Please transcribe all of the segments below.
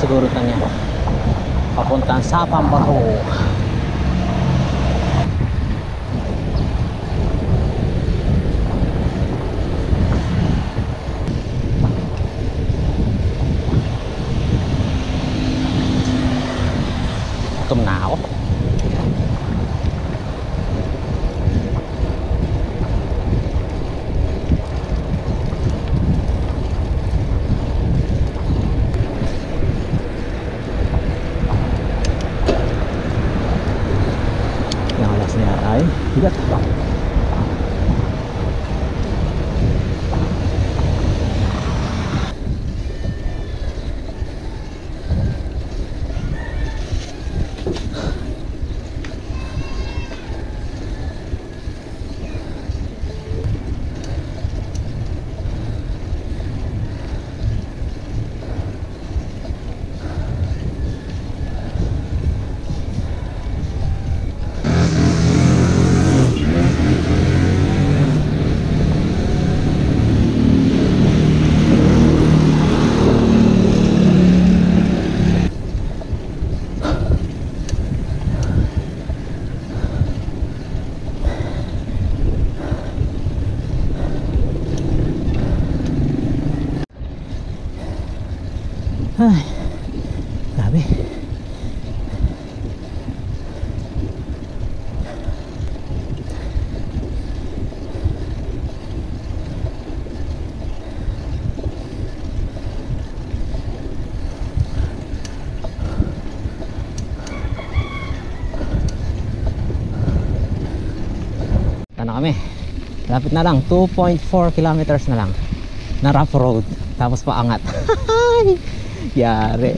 siguro ito niya. Papuntang sa Pambato. Gutom na ako. Yang alas niya ay bigat. Ay, grabe. Ano kami? Lapit na lang, 2.4 kilometers na lang na rough road, tapos paangat. Yari.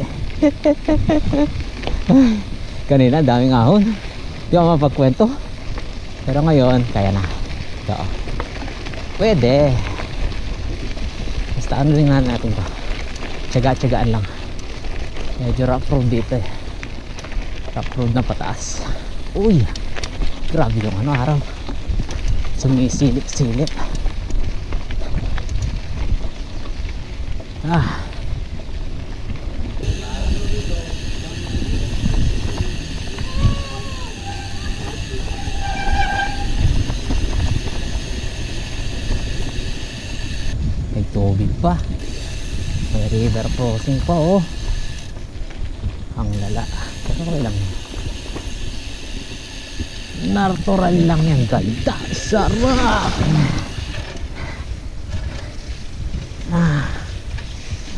Kanina daming ahon, di ako mapagkwento, pero ngayon kaya na. Ito, pwede. Basta ano rin natin to, tiyaga-tiyagaan lang. Medyo rough road dito eh, rough road na pataas. Uy, grabe yung ano, araw sumisilip-silip. May tubig pa, may river crossing pa, oh. Ang lala, pero okay lang, natural lang yan. Ganda, sarap.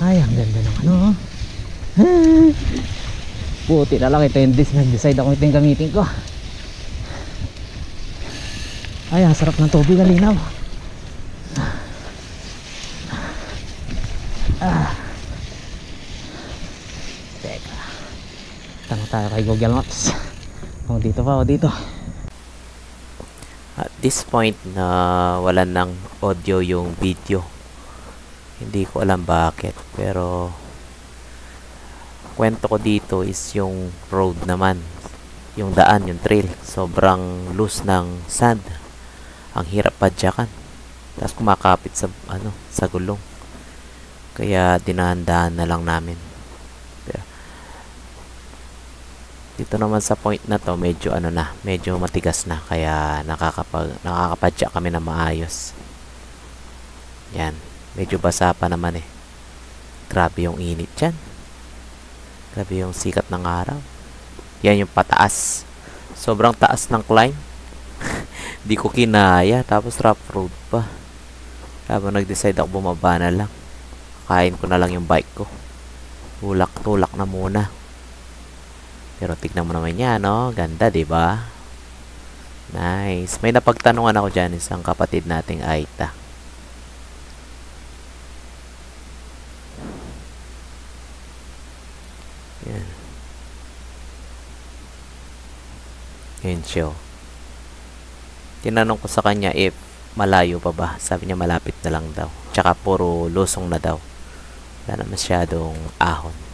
Ay, ang ganda ng ano. Buti na lang ito yung nag-decide ako ito yung gamitin ko. Ay, ang sarap ng tubig, kalinaw. Teka, tanong tayo kay Google Maps kung dito pa o dito. At this point na wala ng audio yung video, hindi ko alam bakit, pero kwento ko dito is yung road naman, yung daan, yung trail, sobrang loose ng sand, ang hirap padyakan, tapos kumakapit sa ano, sa gulong, kaya dinahan-dahan na lang namin. Dito naman sa point na to, medyo ano na, medyo matigas na, kaya nakakapadya kami na maayos. Yan, medyo basa pa naman eh. Grabe yung init dyan, grabe yung sikat ng araw. Yan yung pataas, sobrang taas ng climb. Di ko kinaya, tapos rough road pa. Habang nag-decide ako bumaba na lang, kain ko na lang yung bike ko, tulak-tulak na muna. Pero tignan mo naman yan, no? Ganda, diba? Nice. May napagtanungan ako dyan, isang kapatid nating Aita. Yan. Yan siya. Tinanong ko sa kanya if malayo pa ba. Sabi niya malapit na lang daw. Tsaka puro lusong na daw. Wala na masyadong ahon.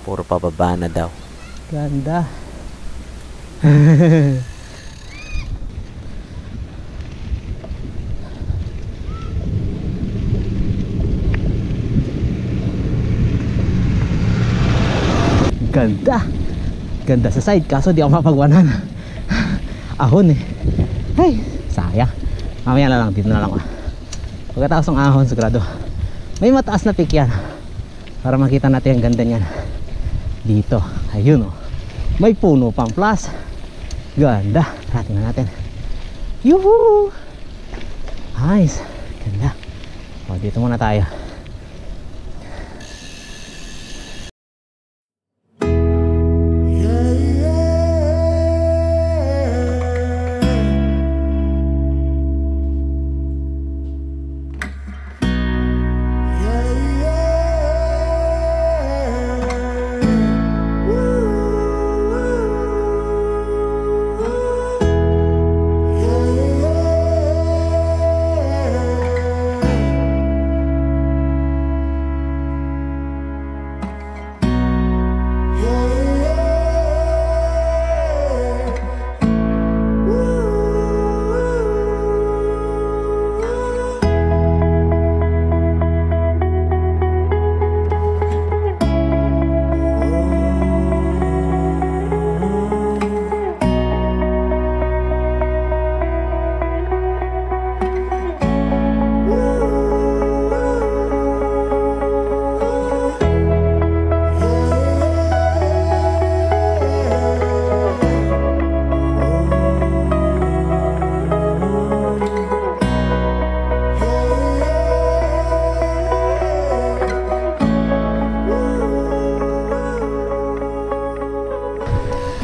Puro pababa na daw. Ganda. Ganda. Ganda sa side, kaso di ako mapagwanan. Ahon eh. Ay, sayang. Mamaya na lang, dito na lang ako. Pagkatapos ng ahon, sigurado may mataas na peak yan para makita natin ang ganda niyan dito. Ayun oh, may puno pang plus. Ganda. Tingnan natin. Yuhu! Nice. Ganda. O, dito muna tayo.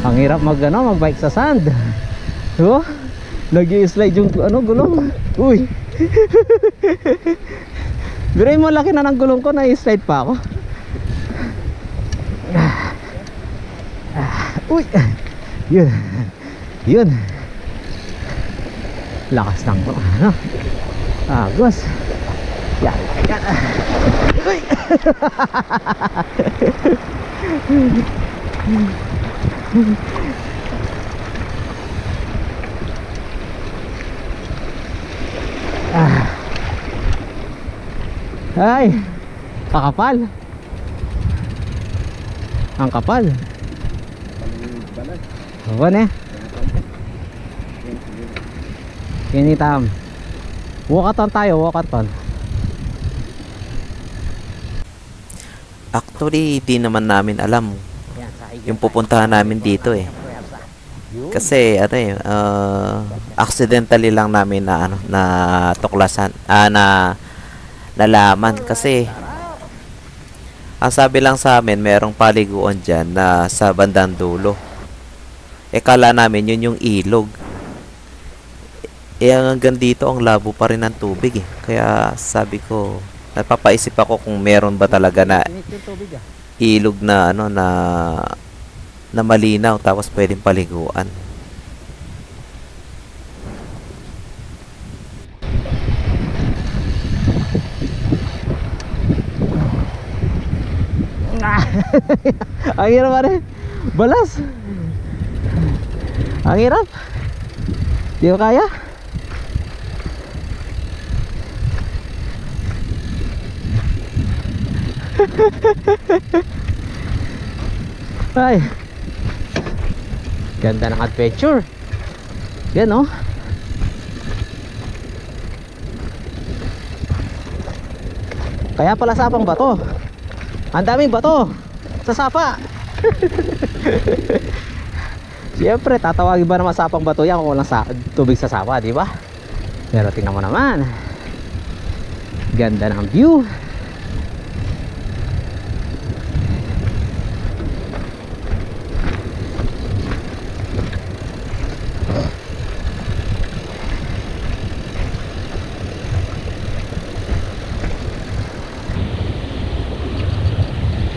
Ang hirap mag-bike sa sand. Oh, nag-i-slide yung gulong. Uy. Biruin mo, laki na ng gulong ko, na-slide pa ako. Uy. Yun. Yun. Lakas ng agos. Yan. Yan. Uy. Ay, kakapal. Ang kapal. Buwan eh. Kinitam. Walkathon tayo, walkathon. Actually, di naman namin alam yung pupuntahan namin dito eh. Kasi accidentally lang namin na tuklasan, na nalaman kasi ang sabi lang sa amin merong paliguan dyan na sa bandang dulo. Kala namin yun yung ilog. Hanggang dito ang labo pa rin ng tubig eh. Kaya sabi ko, napapaisip ako kung meron ba talaga na ilog na na malinaw tapos pwedeng paliguan. Ang hirap pa rin. Balas. Ang hirap. Di ko kaya. Ay, ganda ng adventure. Yan oh. Kaya pala sapang bato. Ang daming bato sa sapa. Siyempre, tatawagin ba naman sapang bato yan kung walang tubig sa sapa, di ba? Pero tingnan mo naman. Ganda ng view.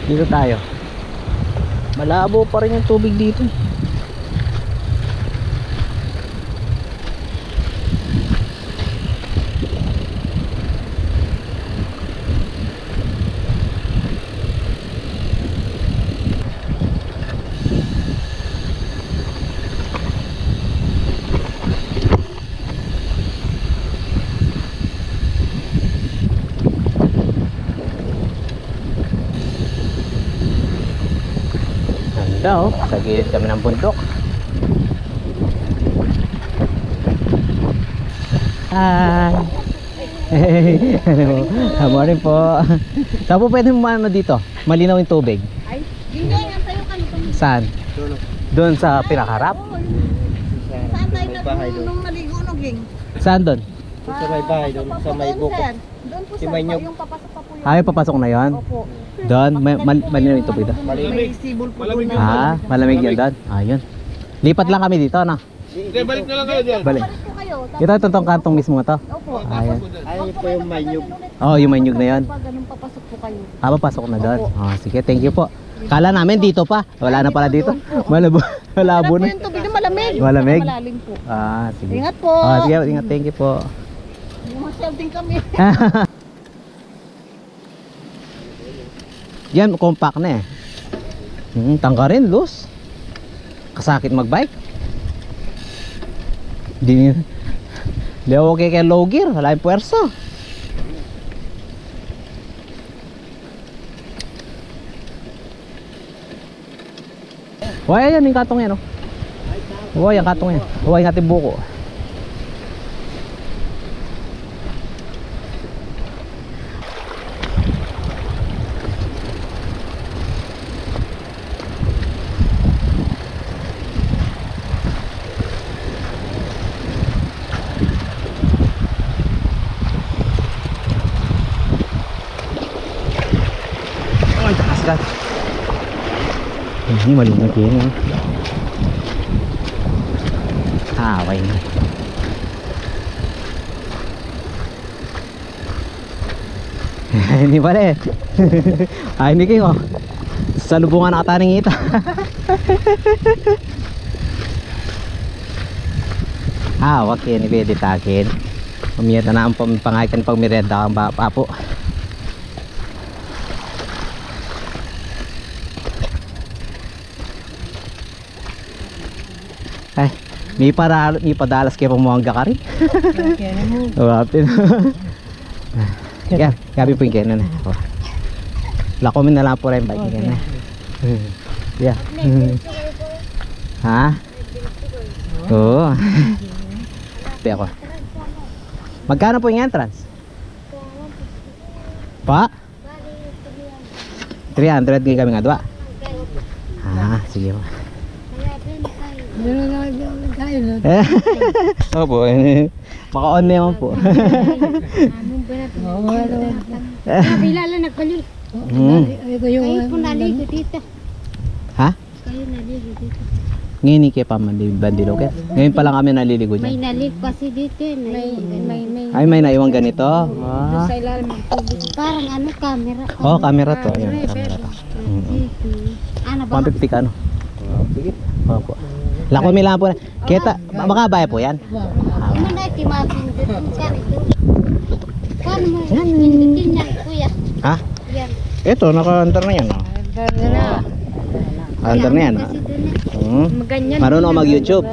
Dito tayo. Malabo pa rin yung tubig dito. Ganda oh, sa gilid kami ng bundok. Hi! Hey! Morning po. Saan po pwede mo dito? Malinaw yung tubig. Ay, yun nga yung tayo kanito. Saan? Doon sa pinakaharap? Saan tayo nung naligo nung ging? Saan doon? Sa may bahay, doon sa may bukod. Doon po Si sir, Manyog. yung papasok pa po yung... Ay, papasok na yon. Opo. Doon, malinaw yung tubig doon. May sibol po doon. Malamig yun doon. Ayun. Lipat lang kami dito, no? Hindi, balik na lang kayo dyan. Balik. Balik po kayo. Ito, itong kantong mismo to. Opo. Ayun. Ayun po yung Manyog. Oh, yung Manyog na yun. Pag ganun papasok po kayo. Papasok na doon. Oh, sige, thank you po. Kala namin dito pa. Wala na pala dito. Malabo Wala po na. yung tubig na malamig. Malamig? Malalim po. Ah, sige. Ingat po. Ah, sige, ingat. Thank you po. Masyal din kami. Yan, compact na eh. Tangka rin, loose. Kasakit magbike. Di okay kay low gear, wala yung puwersa. Wala yan, yung katong yan, oh. Wala yung katong yan. Wala yung ating buko. Ay, takas ka. Ini malinig yun, eh. Okay na. Hindi pala eh. Ay, hindi kayo. Sa lubungan nakataning ita. Wag yan. Pwede takin. Pamiyata na ang pangakan pag mirenda kang papo. Ay, may padalas kayo pamuhangga ka rin. Wapin. Yan, gabi po yung kena na. Lakomin na lang po rin bike kena. Yeah. Ha? Oo. Pi ako. Magkano po yung entrance? Pa? 300 ngayon kami nga dua. Sige po. Opo, maka-on naman po. Bilala nagpalyul. Kayo po naligo dito. Ha? Kayo naligo dito. Ngayon kayo pa bandiloket. Ngayon pa lang kami naliligo May dyan. naligo kasi dito. May Ay, may naiwang ganito. sa ilalim ng tubig. Parang ano, camera. Oh, camera to. Ayan, camera to. Ano ba? 150 ka, no? Sige. Opo. Lako may lang po. Kita, makabaya po yan. Ano na timapindot yung ganito? Paano mo pindutin yan, kuya? Ha? Yan. Ito, naka-under na yan. Oh. Under na yan. Kasi doon na. Maganyan. Marunong ako mag-YouTube.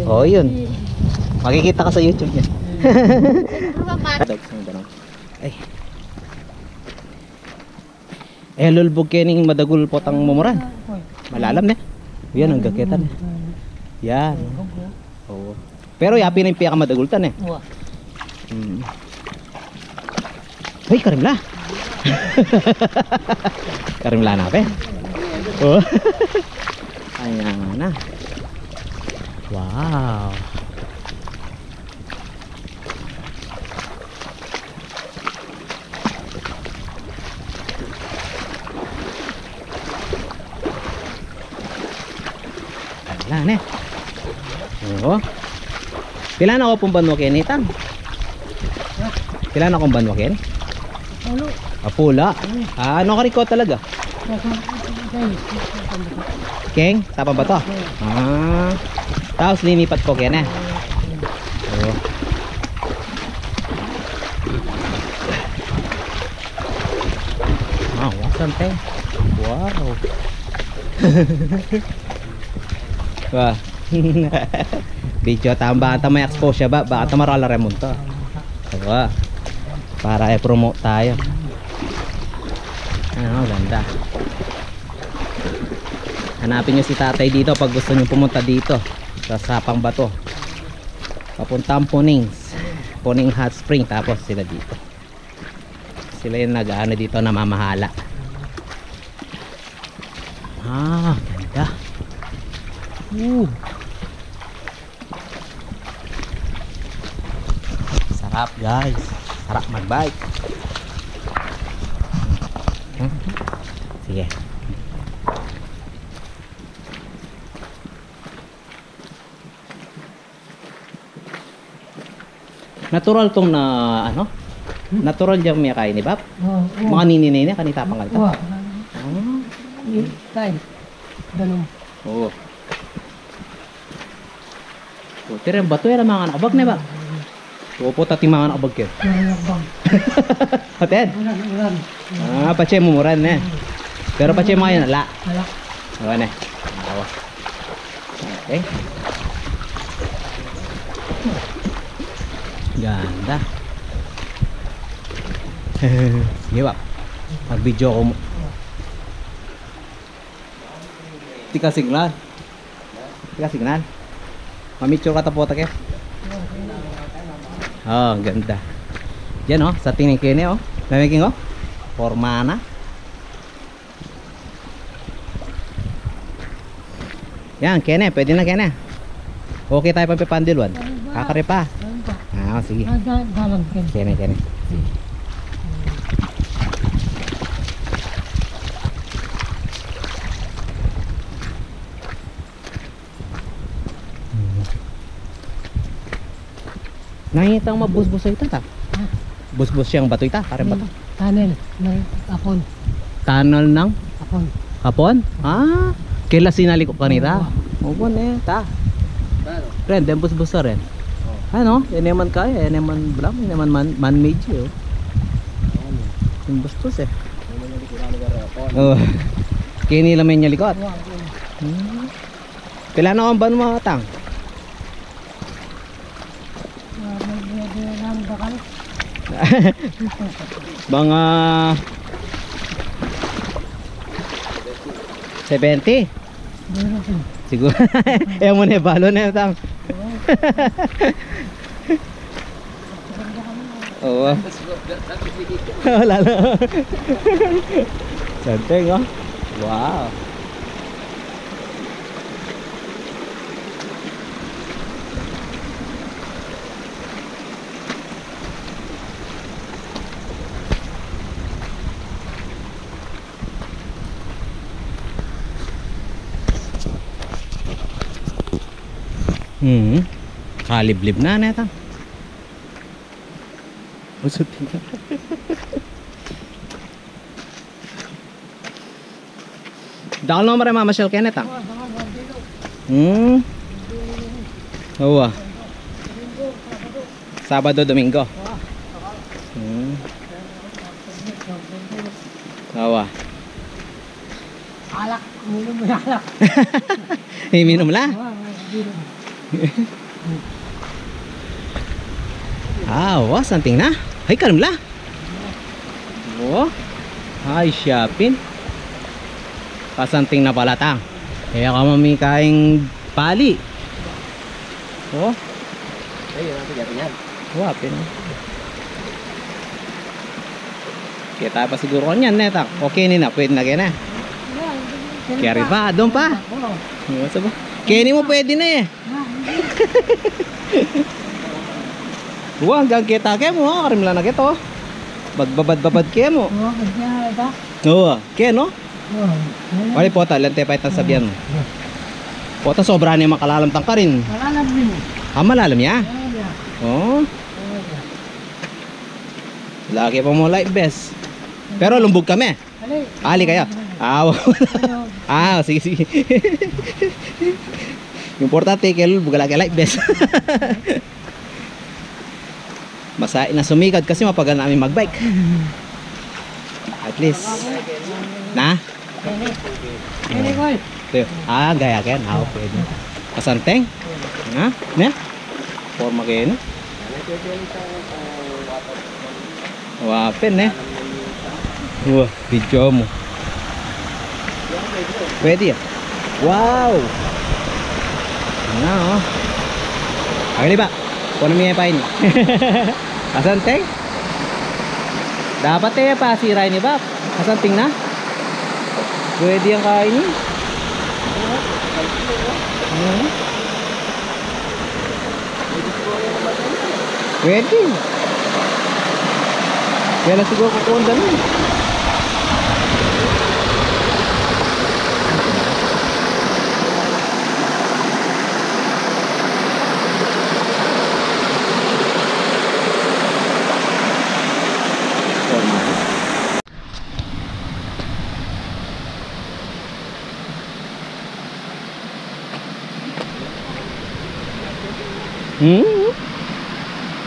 Oh, yun. Makikita ka sa YouTube niya. Ay. Lulbog kening madagul potang mumuran. Malalam na. Yan ang gaketan. Yan. Oo. Pero yapi na yung piyaka madagultan eh. Uy, karimla. Karimla na pe. Oh. Ayan na. Wow. Wala na. Oo. Pila na ako pong banwakin itang? Pila na akong banwakin? Ulo. Pula. Ano ka riko talaga? Keng, tapa ba to? Tapos linipat ko kaya na. Oo. Wasan te. Wow. Wah. Video tambahan may exposure ba? Baka tamarala remon to. Diba? Para i-promote tayo. Ano, ganda. Hanapin nyo si tatay dito pag gusto nyo pumunta dito sa Sapang Bato. Papuntang Puning Hot Spring, tapos sila dito. Sila yung nag-ano dito, namamahala. Ganda. Sarap guys. Sarap mag-bike. Sige. Natural tong na ano? Natural yung miya kain ni Bap. Mga ninini niya kanita pang kalita. Tay. Ganun. Oo. Tira bato era mga nakabag na ba? Opo tati mga nakabag ke. Aten. Pache mo muran na. Pero pache mo yan ala. Ala. Awa na. Awa. Okay. Ganda. Sige ba? Mag-video ko mo. Tika signal. Mamicture ka tapos ke. Oh, ganda. Yan oh, sa tingin kene oh. Namiking oh. Forma na. Yan, kene, pwede na kene. Okay tayo pagpipandilwan. Kakare pa. Sige. Dalam kan. Kene. Nangitang mabusbus ito ta. Busbus siyang bato ita, parang bato. Tunnel ng Apon. Tunnel ng Apon. Hapon? Kailan sinali ko kanita? Opo na ta. Ren, den busbus rin. Ano? Yan naman kaya, yan naman blam, yan naman man-made siya. Yung busbus eh. Oh. Kini lang may niya likot. Pila na ang ban mo tang? Mga 70 siguro. Ayaw mo na balo na tang. Oo. Wala na. Santeng oh. Wow. Kaliblib na neta. Usot ka. Dahil naman rin mamasyal kaya neta. Oo. Sabado, Domingo. Oo. Alak, minum mo alak. Minum la. Wah, santing na. Ay, karam la. Ay, shopping. Kasanting na pala tang. Kaya ka mami kaing pali. Ay, yun ang tigatingan. Wapin. Kita pa siguro kanyan neta. Okay ni na, pwede na kaya na. Kaya rin pa, doon pa. Kaya mo pwede na eh. Hanggang kita kaya mo, karim lang na kito. Bagbabad-babad kaya mo. Kaya no? Wali pota, lante pa itang sabihan mo. Pota sobra niya makalalamtang ka rin. Malalam din. Malalam niya? Lagi pa mo like best. Pero lumbog kami. Ali kayo. Sige. Importante kayo bugalagi like best. Masain na sumikad kasi mapagal namin magbike. At least. Na? Gaya kan. Pwede. Pasanteng? Ne? Forma kayo. Wapin eh. Video mo. Pwede ya? Wow! Ano oh. Agli ba? Kuno mi pa ini. Asanting? Dapat eh pasiray ni Bap. Asanting na? Pwede yang kain ni. Pwede. Kaya na siguro kukundan mo.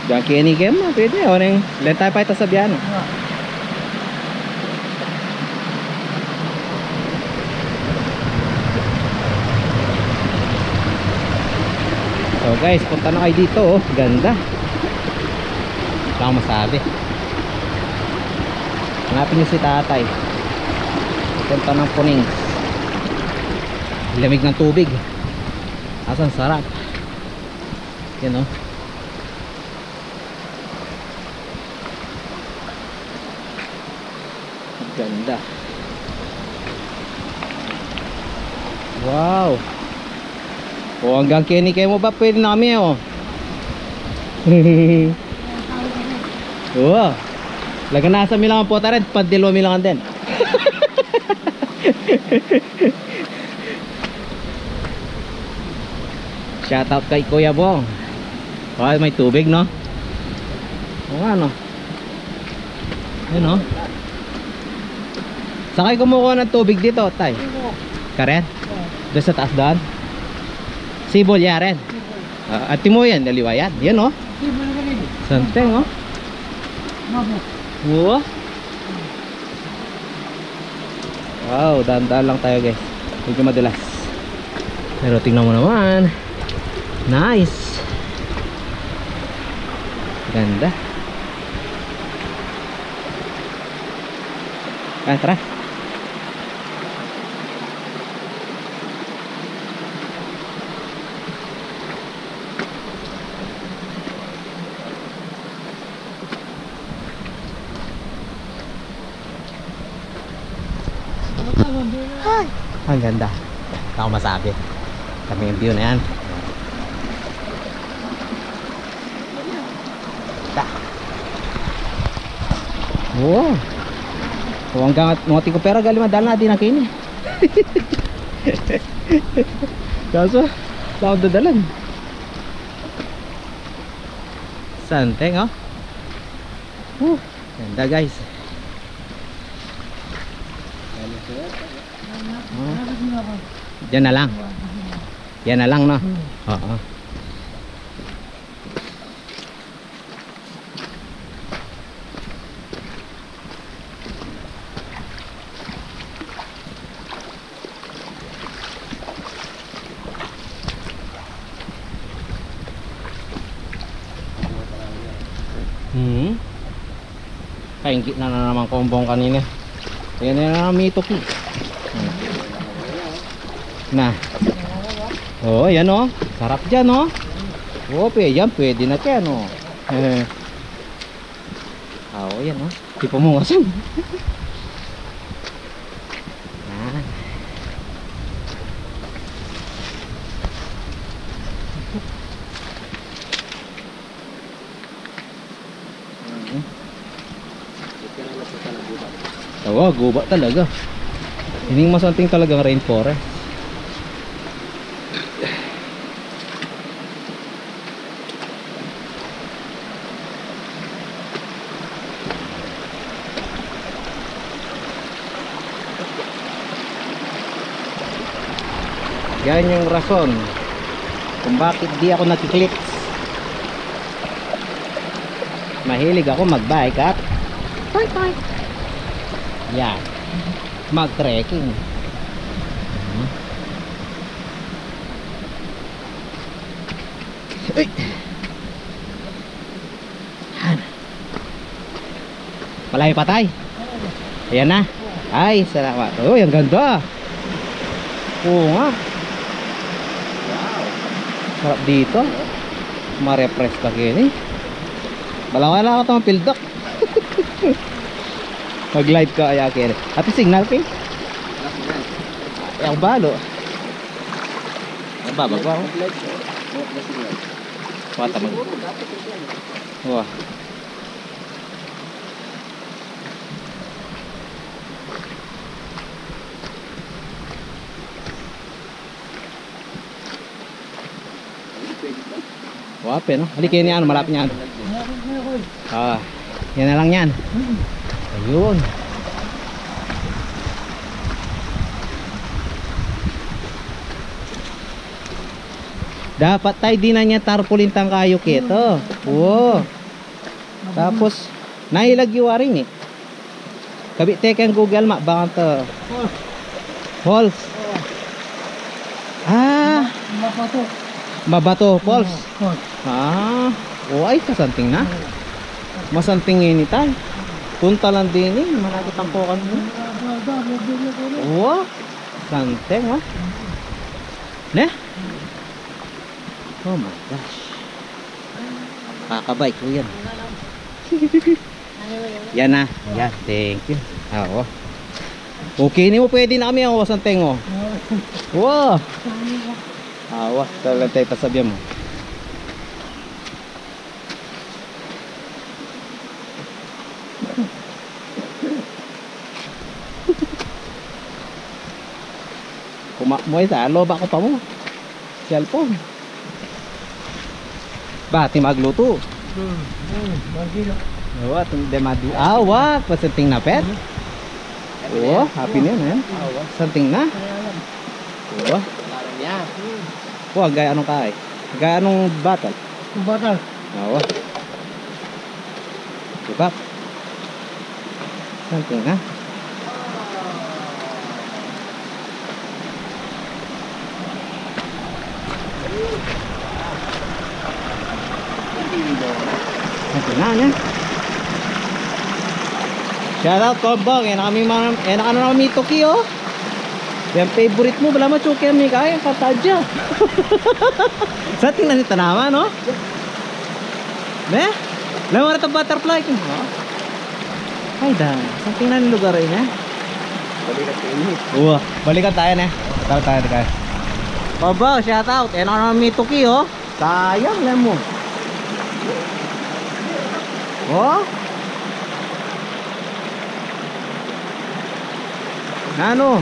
Diyan kini game mo, pwede. Orang lentay pa ito sa biyano. So guys, punta na kayo dito oh. Ganda. Wala akong masabi. Hanapin nyo si tatay. Punta ng Puning. Lamig ng tubig. Asan sarap. Yan oh. Ganda. Wow. O hanggang kini kayo mo ba pwede na kami oh. Wow. Laga nasa milangan po tared, padilo milangan din. Shout out kay Kuya Bong. Oh, may tubig no? O ano? Ano? Saan kayo kumukuha ng tubig dito, tay? Karen? Doon sa taas doon? Sibol yan rin? At mo yan, daliwa yan. Yan oh. Santeng oh. Wow. Wow, daan-daan lang tayo guys. Medyo madulas. Pero tingnan mo naman. Nice. Ganda. Tara. Ang ganda. Wala akong masabi. Kami yung view na yan. Wow. So hanggang ngoti ko pera gali madal na din na kini. Kaso tao dadalan. Santeng oh. Ganda guys. Yan na lang. Yan na lang no. Oo. Kaingit na naman kombong kanina. Yan na naman mitok. Na. Oh, yan oh. Sarap dyan oh. Oh, yan pwede na yan oh. Oh, yan oh. Di pa mo ngasan. Oh, guba talaga. Hindi masanting talagang rainforest. Yan yung rason kung bakit di ako nakiklicks. Mahilig ako mag-bike at yan, mag-trekking. Uy! Malayo pa tayo. Ayan na. Ay, salamat. Oh, ang ganda. Oo nga. Sarap dito. Ma-refresh ka kini. Wala ka itong pildak. Mag-live ka kaya kini. Ate signal pin. Ay, ako balo. Babag ko ako. Wata mag. Wah. Wape no? Halika yan, malapit yan. Ah, yan na lang yan. Ayun. Dapat tayo din na niya tarpaulin tang kayo kito. Wow. Tapos nailagyo rin eh. Kabit teken Google Map baka to. Falls. Ah, Mapato. Mabato Falls. Oh. Ah, oh ay kasanting na. Masanting ini tay. Punta lang din eh, malapit ang pokan mo. Oh, santing ha. Ne? Oh my gosh. Kakabike ko yan. Yan na. Yan, thank you. Oo. Okay ni mo pwede na kami ang wasanteng oh. Wow. Awas, talagang tayo pasabihan mo. Kumakmoy sa loba ko pa mo. Cellphone. Bati magluto. Magilo. Oh, hindi madu. Wag pasanting na pet. Oh, happy na yan. Santing na. Oh. Niya. Wag gaya anong kaay. Gaya anong batal. Batal. Oo. Diba? Santing na. Santing na yan. Shoutout Kombong. Yan na kami Toki oh. Yung favorite mo, wala mo chuki kami kaya katadya. Sa tingnan ni tanawa, no? Ne? Lawa na ito butterfly. Ay dan, sa tingnan ni lugar rin eh. Balikat ko ini. Oo, balikan tayo ne. Tayo. Baba, shout out. Yan ako naman Mituki oh. Sayang lang mo. Oh. Ano?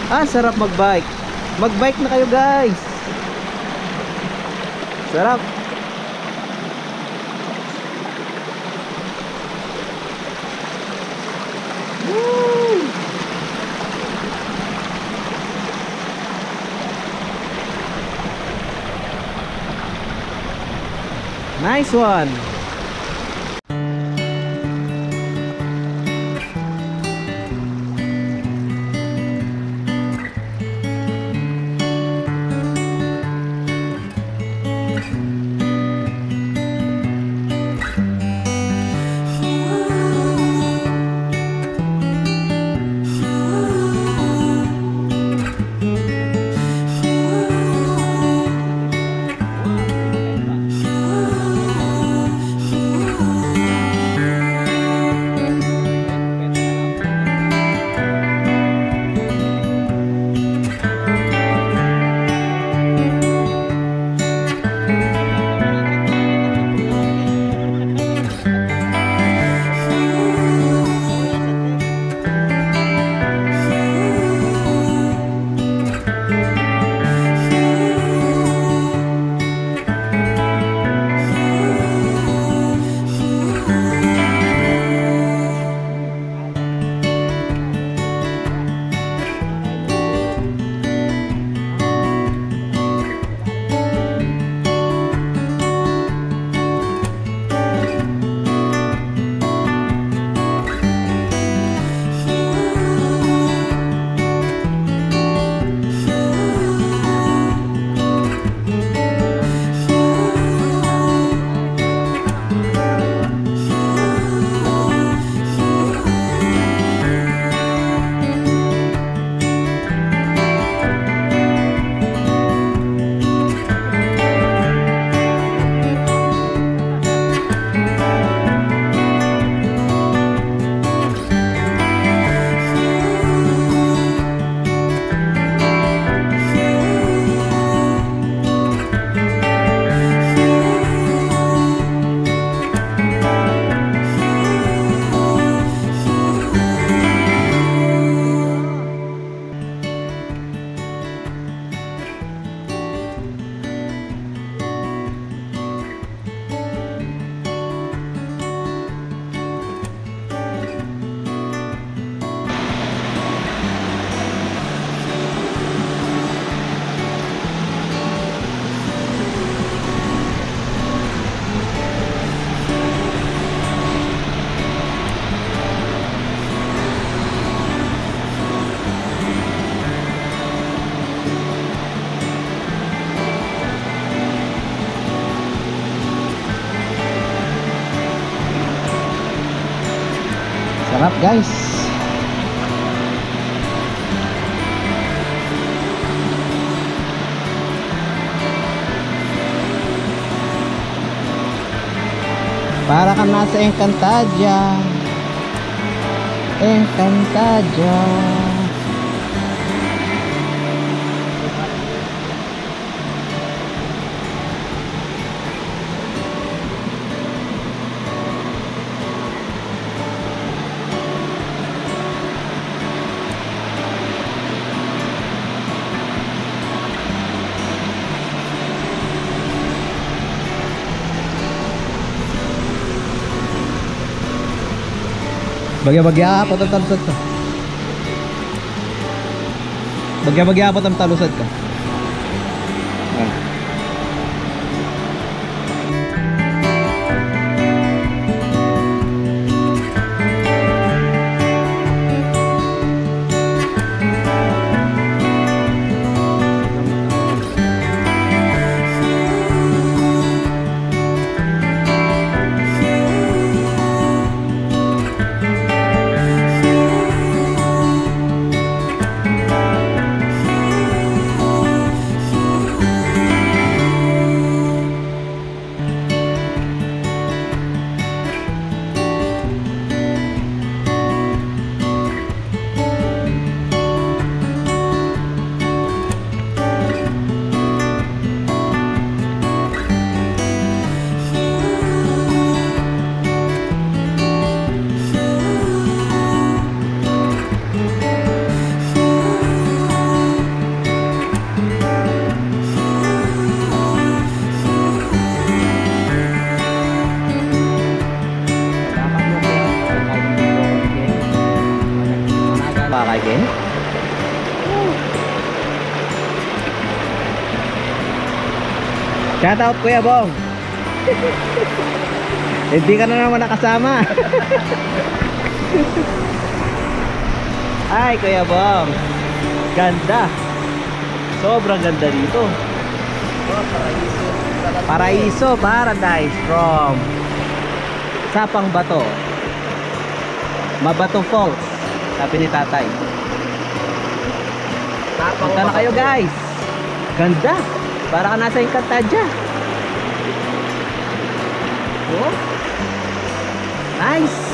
Ah, sarap magbike. Magbike na kayo guys. Sarap. Woo! Nice one. Sarap guys. Para kang nasa Encantadia. Encantadia. Bagya-bagya po ang talusad ka. Bagya-bagya po ang talusad ka. Kakain? Shout out Kuya Bong. Hindi ka na naman nakasama. Ay Kuya Bong. Ganda. Sobrang ganda dito. Paraiso, paradise from Sapang Bato. Mabato Falls. Sabi ni tatay. Punta na kayo guys. Ganda. Para ka nasa Encantadia. Oh. Nice.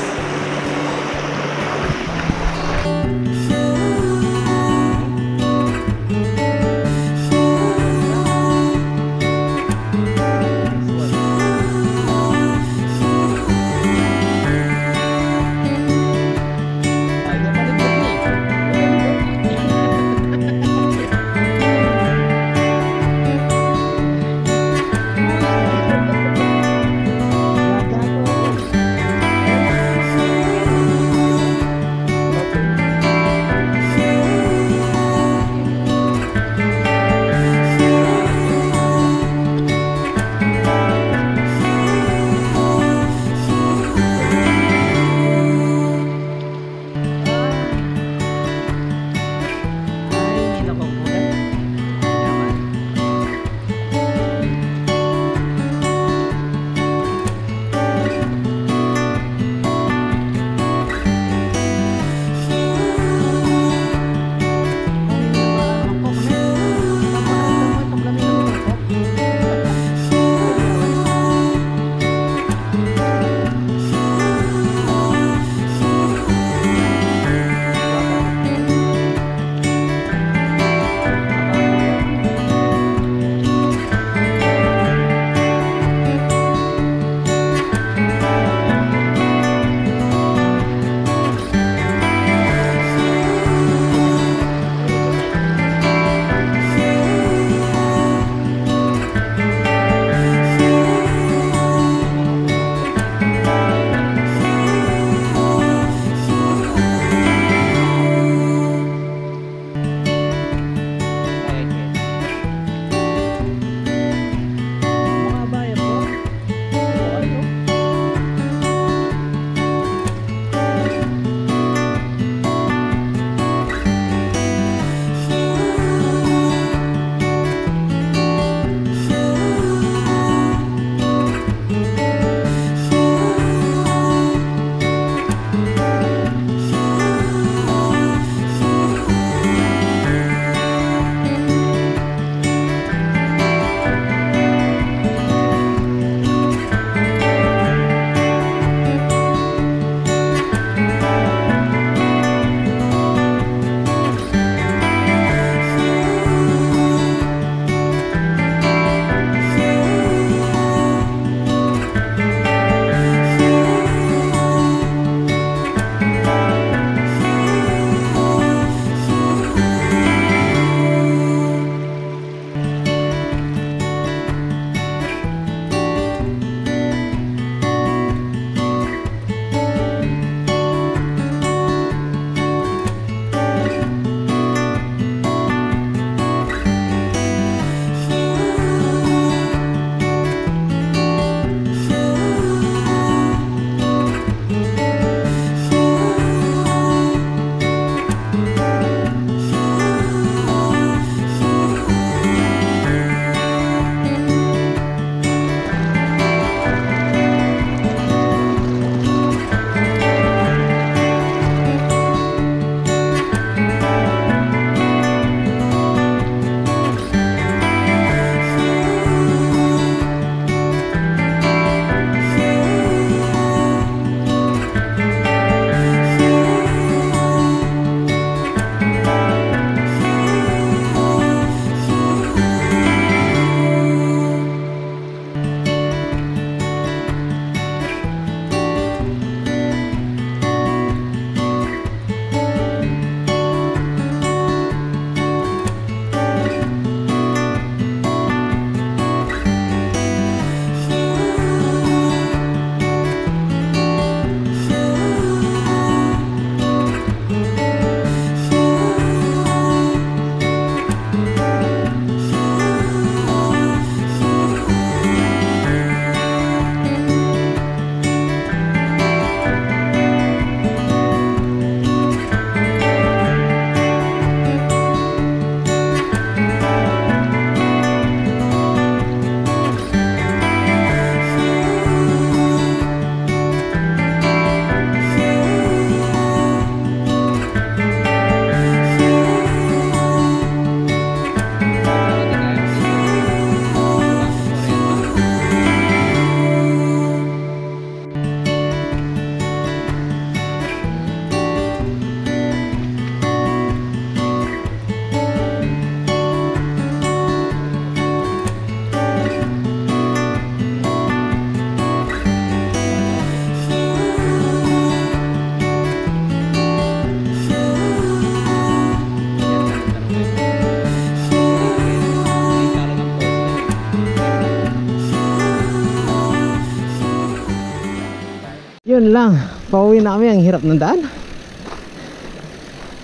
Yun lang, pauwi na kami. Ang hirap ng daan.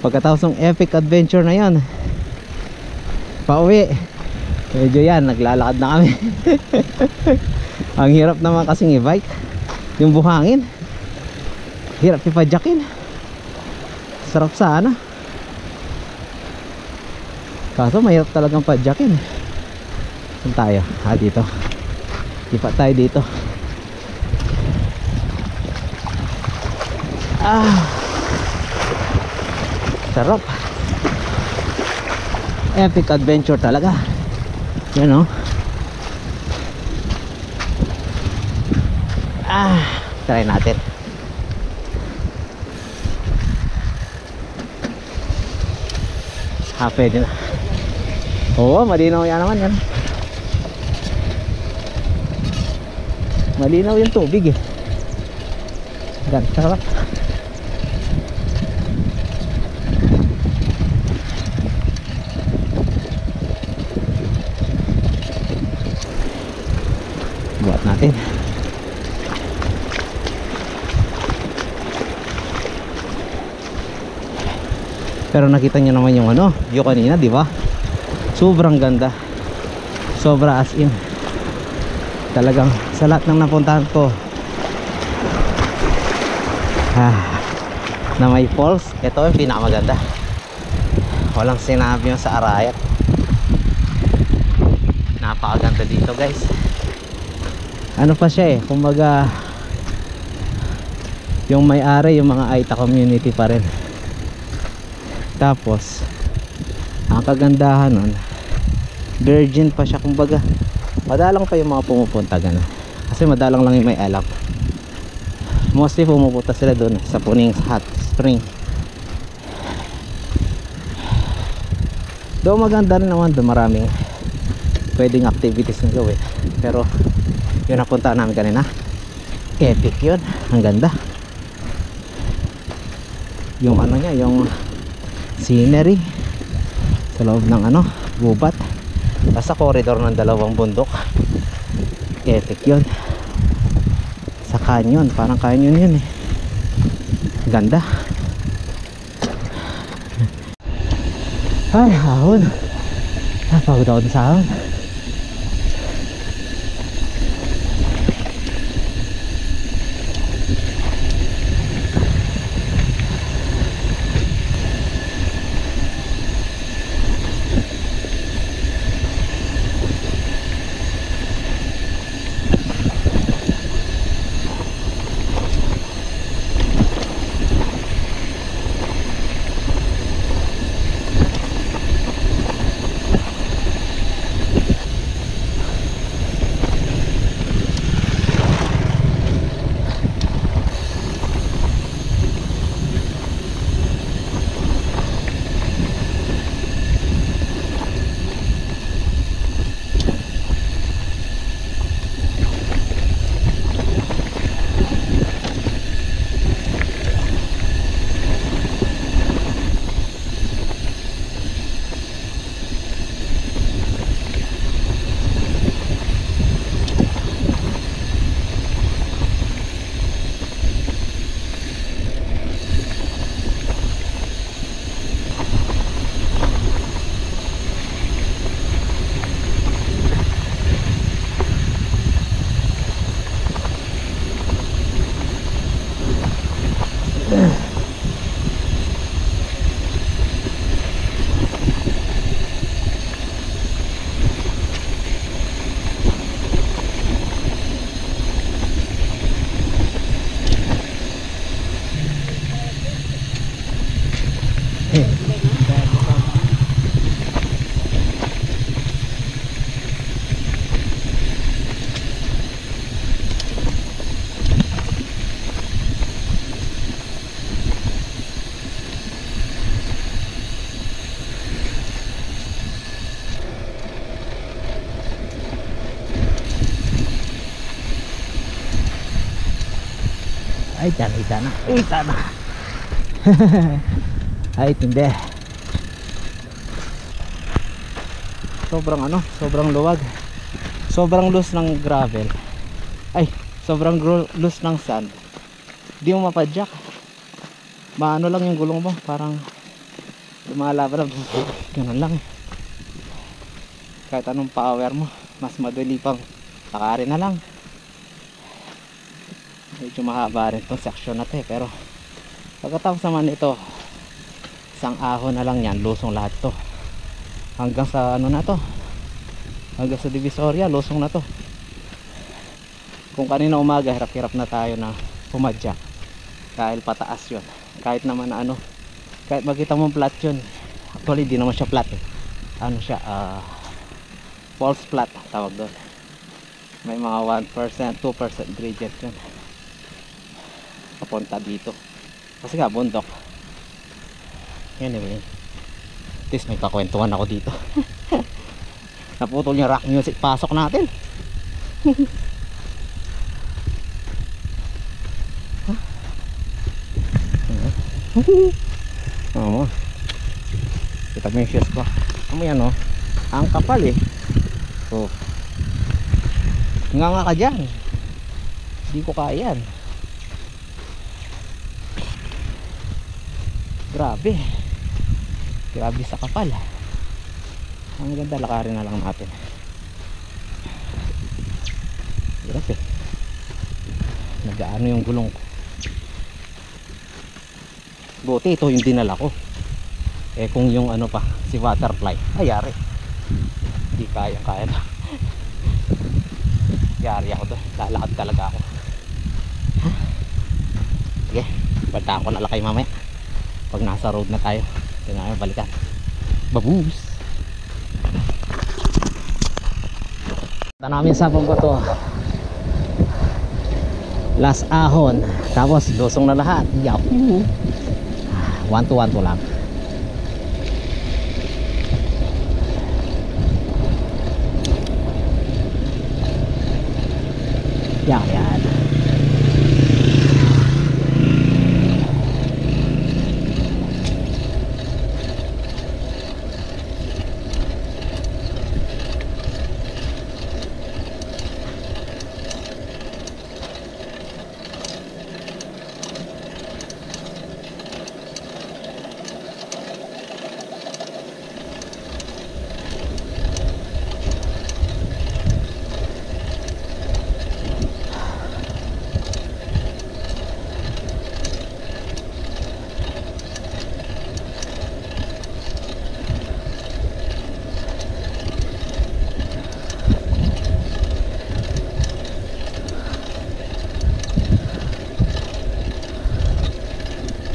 Pagkatapos ng epic adventure na yan, pauwi, medyo yan, naglalakad na kami. Ang hirap naman kasing i-bike yung buhangin, hirap ipadyakin. Sarap sana, kaso mahirap talagang padyakin. Saan tayo? Dito. Lipat tayo dito. Sarap. Epic adventure talaga. Yan, oh. Try natin. Pwede na. Oo, malinaw yan naman yan. Malinaw yung tubig eh. Yan, sarap. Buat natin. Pero nakita nyo naman yung view kanina, di ba? Sobrang ganda. Sobra as in. Talagang sa lahat ng napuntahan ko na may falls, ito yung pinakamaganda. Walang sinabi yung sa Arayat. Napakaganda dito, guys. Ano pa siya eh, kumbaga yung may-ari, yung mga Aita community pa rin. Tapos ang kagandahan nun, virgin pa siya, kumbaga madalang pa yung mga pumupunta gano'n. Kasi madalang lang yung may alam. Mostly pumupunta sila doon sa Puning Hot Spring. Doon maganda rin naman, doon maraming pwedeng activities na gawin. Pero yun napunta namin kanina, epic yun, ang ganda. Yung niya, yung scenery sa loob ng gubat, sa corridor ng dalawang bundok, epic yun. Sa canyon, parang canyon yun eh, ganda. Ay, hahon. Pagod ako sa hahon. Ay, hita na. Hita na. Ay, hindi. Sobrang sobrang luwag. Sobrang loose ng gravel. Ay, sobrang loose ng sand. Di mo mapadyak. Maano lang yung gulong mo, parang lumalaban lang. Ganun lang eh. Kahit anong power mo, mas madali pang lakarin na lang. Medyo mahaba rin itong section na to eh, pero pagkatapos naman ito, isang ahon na lang yan, lusong lahat to. Hanggang sa ano na to, hanggang sa Divisoria, lusong na to. Kung kanina umaga, hirap-hirap na tayo na pumadyak dahil pataas yun. Kahit naman na ano, kahit makita mo flat yun, actually di naman siya flat eh. Ano siya, false flat tawag doon. May mga 1%, 2% gradient yun papunta dito kasi nga bundok. Anyway, at least may kakwentuhan ako dito. Naputol yung rock music, pasok natin. Oo, kita mo yung shoes ko. Ano yan oh, ang kapal eh. Oh, nga ka dyan, hindi ko kaya yan. Grabe, grabe sa kapal. Ang ganda, lakarin na lang natin. Grabe, nag-ano yung gulong ko. Buti ito yung dinala ko. Eh kung yung ano pa, si Butterfly, ayari, hindi kaya na. Yari ako doon, lalakad talaga ako. Sige, banta ako na lakay mamaya pag nasa road na tayo. Ito na kayo, balikan. Baboos! Ito namin sa pambato, last ahon, tapos lusong na lahat. Yahoo! 1-2 lang. Yan.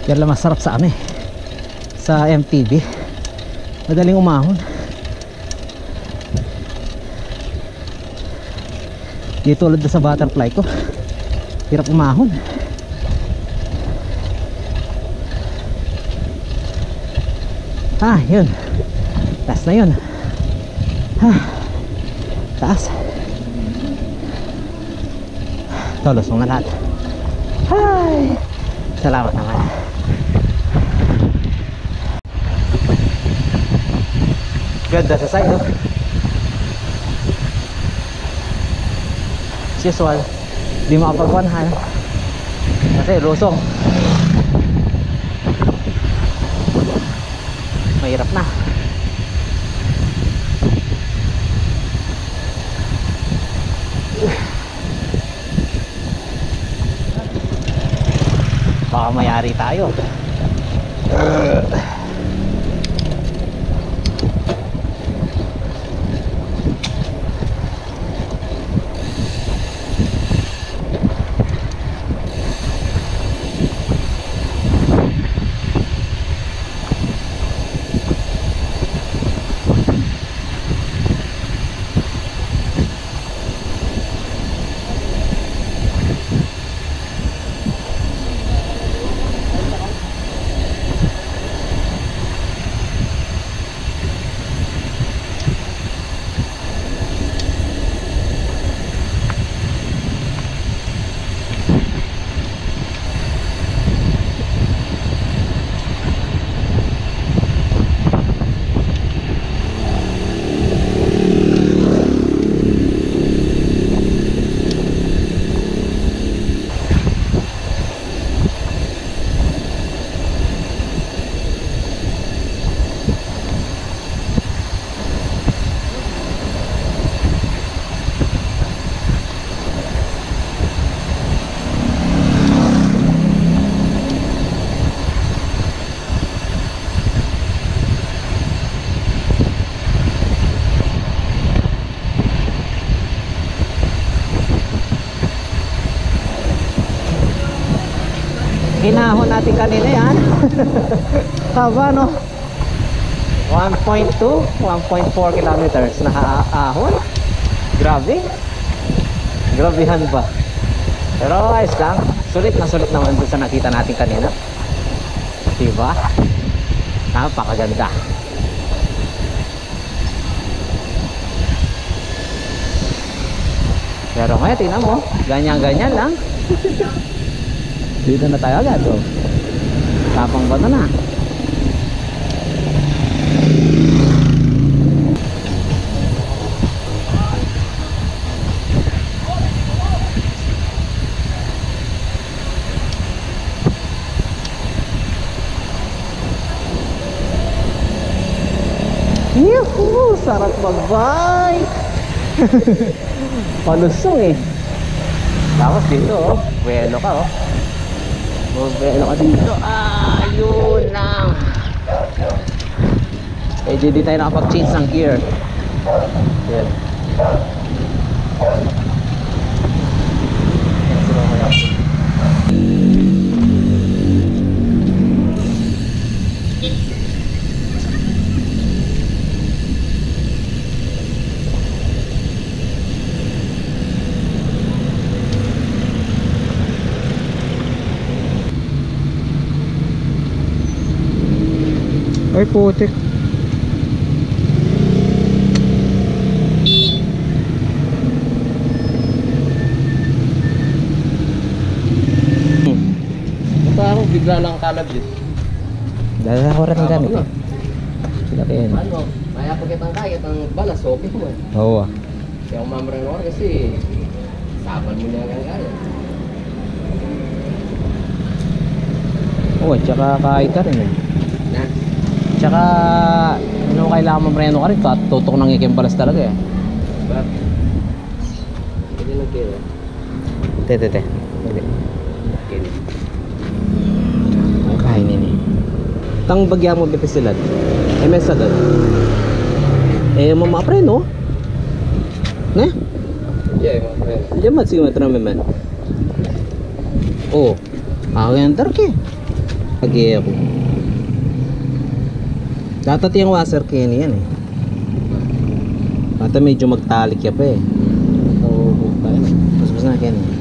Yan lang masarap sa ano eh, sa MTB, madaling umahon. Di tulad na sa Butterfly ko, hirap umahon. Yun, taas na yun. Taas. Tolusong na lahat. Salamat naman. Ganda sa side, no? As usual, di makapagwanhan kasi lusong. Mahirap na. Baka mayari tayo. Hinahon natin kanina yan. Haba no? 1.2, 1.4 kilometers na ahon. Grabe. Grabehan ba? Pero ayos lang. Sulit na sulit naman dun sa nakita natin kanina. Diba? Napakaganda. Pero ngayon, tingnan mo. Ganyan-ganyan lang. Dito na tayo agad. Oh. Tapang ba na? Yuhu! Sarap mag-bike! Palusong eh. Tapos dito oh, buwelo ka oh. Buwelo ka dito. Ayun lang. Eh di tayo nakapag-change ng gear. Yan. Ay putik. Basta ako bigla lang kalab yun. Dahil ako rin ang gamit eh. Sila kayo yun. Ano? Maya pag kitang kaya, kitang balas, okay mo eh. Oo ah. Kaya ako mamarin ako kasi saban mo na ang kaya. Oo, tsaka kahit ka rin eh. Na? Tsaka ano kailangan mo preno ka rin, tutok ng ikimbalas talaga eh. Ba? Hindi lang kayo. Te. Okay. Ang kainin eh. Tang bagya mo bipisilat. Eh may sagad. Eh mamapreno. Ne? Yeah, mga friend. Diyan mat sige matra man. Oh. Ako yan darke. Agi ako. Dapat yung washer kini yan eh. Bata medyo magtalik ya pa eh. Oo, Mas na kini.